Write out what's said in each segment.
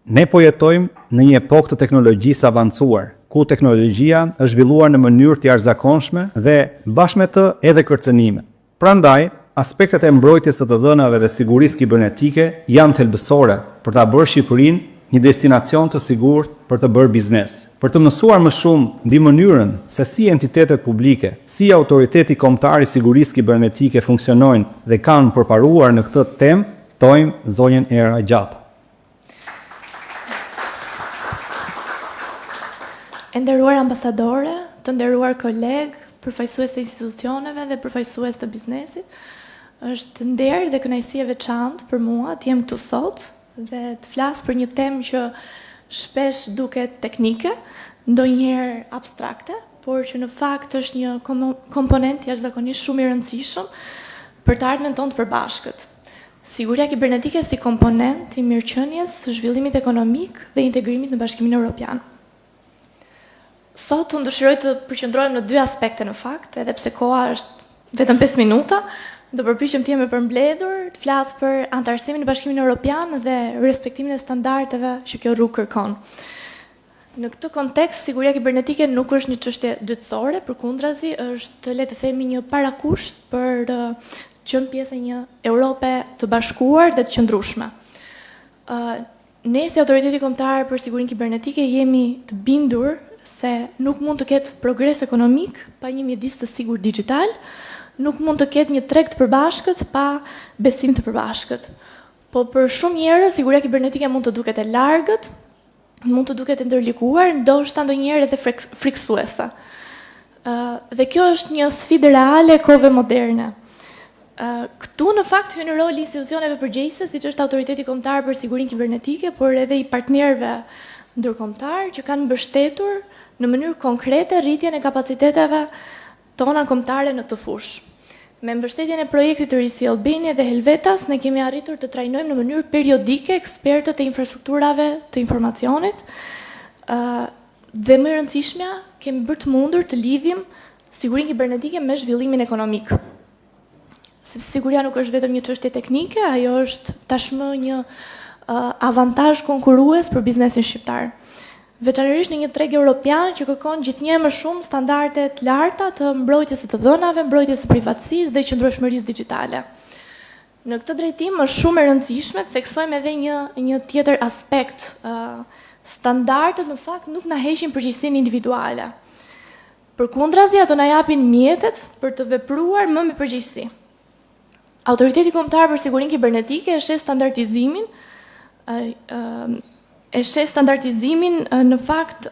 Ne po jetojmë në një epokë të teknologjisë avancuar, ku teknologjia është zhvilluar në mënyrë të jashtëzakonshme dhe bashkë me të edhe kërcënime. Prandaj, aspektet e mbrojtjes së të dhënave dhe sigurisë kibernetike janë thelbësore për ta bërë Shqipërinë një destinacion të sigurt për të bërë biznes. Për të mësuar më shumë mbi mënyrën se si entitetet publike, si autoriteti kombëtar i sigurisë kibernetike funksionojnë dhe kanë përparuar në këtë temë, tojmë zonjën Era Gjatë. E nderuar ambasadore, të nderuar kolegë, përfaqësues të institucioneve dhe përfaqësues të biznesit, është nder dhe kënaqësi e veçantë për mua të jem këtu sot dhe të flas për një temë që shpesh duket teknike, ndonjëherë abstrakte, por që në fakt është një komponent jashtëzakonisht shumë i rëndësishëm për të ardhmen tonë të përbashkët. Siguria kibernetike si komponent i mirëqenies së zhvillimit ekonomik dhe integrimit në Bashkimin Evropian. Sot unë dëshiroj të përqendrohem në dy aspekte në fakt, edhe pse koha është vetëm 5 minuta, do përpiqem të jem e përmbledhur, të flas për antarësimin në Bashkimin Evropian dhe respektimin e standardeve që kjo rrugë kërkon. Në këtë kontekst, siguria kibernetike nuk është një çështje dytësore, përkundrazi është, le të themi, një parakusht për qenë pjesë e një Europe të bashkuar dhe të qëndrueshme. Ne si autoriteti kombëtar për sigurinë kibernetike jemi të bindur se nuk mund të ketë progres ekonomik pa një mjedis të sigurt digital, nuk mund të ketë një treg të përbashkët pa besim të përbashkët. Po për shumë njerëz siguria kibernetike mund të duket e largët, mund të duket e ndërlikuar, ndoshta ndonjëherë edhe frikësuese. Dhe kjo është një sfidë reale e kohëve moderne. Këtu në fakt hyn roli i institucioneve përgjegjëse, siç është Autoriteti Kombëtar për Sigurinë Kibernetike, por edhe i partnerëve ndërkombëtar që kanë mbështetur në mënyrë konkrete rritjen e kapaciteteve tona kombëtare në këtë fushë. Me mbështetjen e projektit të RISI Albania dhe Helvetas, ne kemi arritur të trajnojmë në mënyrë periodike ekspertët e infrastrukturave të informacionit dhe më e rëndësishmja, kemi bërë të mundur të lidhim sigurinë kibernetike me zhvillimin ekonomik. Sepse siguria nuk është vetëm një çështje teknike, ajo është tashmë një avantazh konkurrues për biznesin shqiptar. Veçanërisht në një treg europian që kërkon gjithnjë më shumë standarde të larta të mbrojtjes së të dhënave, mbrojtjes së privatësisë dhe qëndrueshmërisë digjitale. Në këtë drejtim është shumë e rëndësishme të theksojmë edhe një tjetër aspekt. Standardet në fakt nuk na heqin përgjegjësinë individuale. Përkundrazi, ato na japin mjetet për të vepruar më me përgjegjësi. Autoriteti Kombëtar për Sigurinë Kibernetike e sheh standardizimin në fakt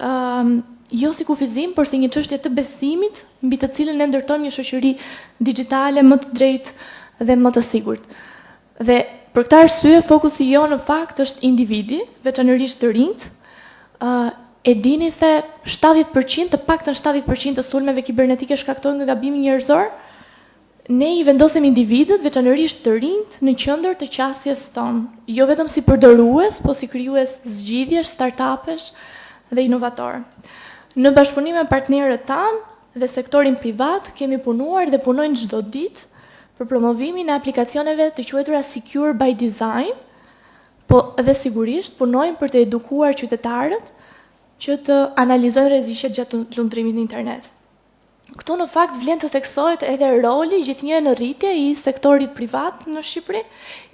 jo si kufizim, por si një çështje të besimit mbi të cilën ne ndërtojmë një shoqëri digjitale më të drejtë dhe më të sigurt. Dhe për këtë arsye fokusi jo në fakt është individi, veçanërisht të rinjt. E dini se 70%, të paktën 70% të sulmeve kibernetike shkaktojnë nga gabimi njerëzor. Ne i vendosim individët, veçanërisht të rinjt, në qendër të qasjes tonë, jo vetëm si përdorues, po si krijues zgjidhjesh, startupesh dhe inovator. Në bashkëpunim me partnerët tanë dhe sektorin privat, kemi punuar dhe punojnë çdo ditë për promovimin e aplikacioneve të quajtura Secure by Design, po dhe sigurisht punojnë për të edukuar qytetarët që të analizojnë rreziqet gjatë lundrimit në internet. Këtu në fakt vlen të theksohet edhe roli gjithnjë në rritje i sektorit privat në Shqipëri,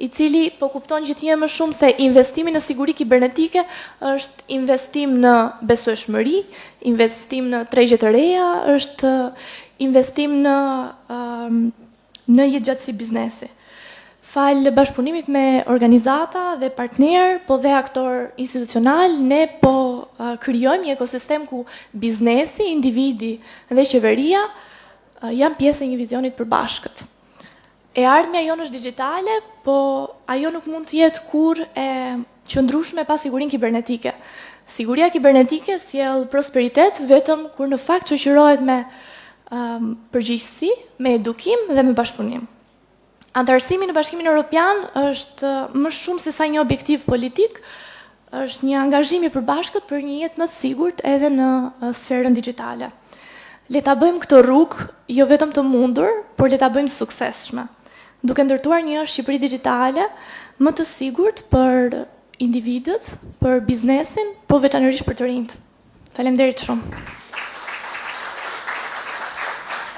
i cili po kupton gjithnjë më shumë se investimi në siguri kibernetike është investim në besueshmëri, investim në tregje të reja, është investim në jetëgjatësi biznesi. Fal bashkëpunimit me organizata dhe partner, po dhe aktor institucional, ne po krijojmë një ekosistem ku biznesi, individi dhe qeveria janë pjesë e një vizionit përbashkët. E ardhmja jonë është digjitale, po ajo nuk mund të jetë kurrë e qëndrueshme pa sigurinë kibernetike. Siguria kibernetike sjell prosperitet vetëm kur në fakt shoqërohet me përgjegjësi, me edukim dhe me bashkëpunim. Antarësimi në Bashkimin Evropian është më shumë se sa një objektiv politik, është një angazhim i përbashkët për një jetë më të sigurt edhe në sferën digjitale. Le ta bëjmë këtë rrugë jo vetëm të mundur, por le ta bëjmë të suksesshme, duke ndërtuar një Shqipëri digjitale më të sigurt për individët, për biznesin, po veçanërisht për të rinjt. Faleminderit shumë.